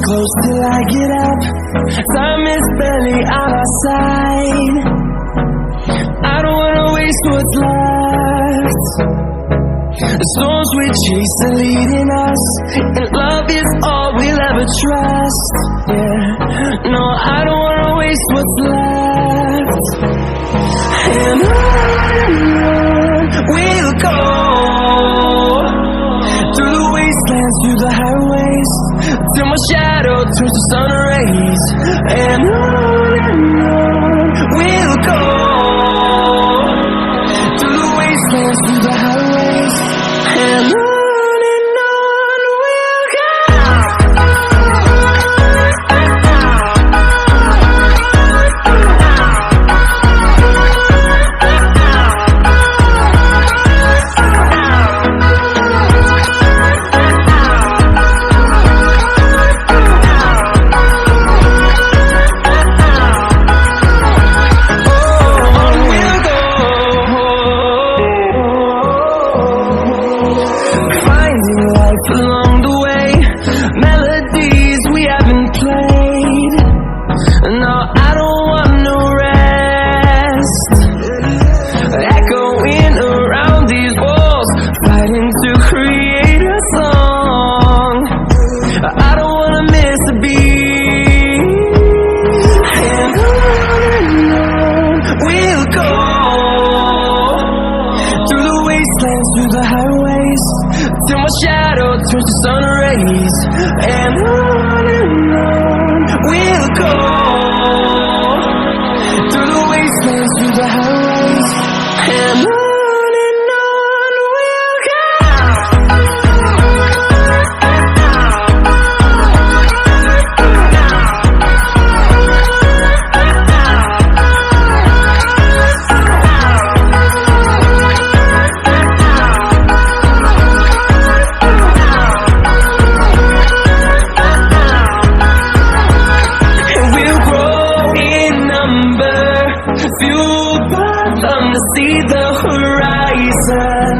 close till I get up. Time is barely on our side. I don't wanna waste what's left. The storms we chase are leading us, and love is all we'll ever trust. Yeah, no, I don't wanna waste what's left. And on we'll go, through the wastelands, through the highways, till my shadow turns to sun rays. And on we'll go, through the wastelands, through the highways, and on we'll go. Along the way, melodies we haven't played. No, I don't want no rest. Echoing around these walls, fighting to create a song. I don't wanna miss a beat. And on we'll go, through the wastelands, through the highways, till my shadow turns to sun rays. And on we'll go, through the wastelands, through the highways, and on. Fueled by them to see the horizon.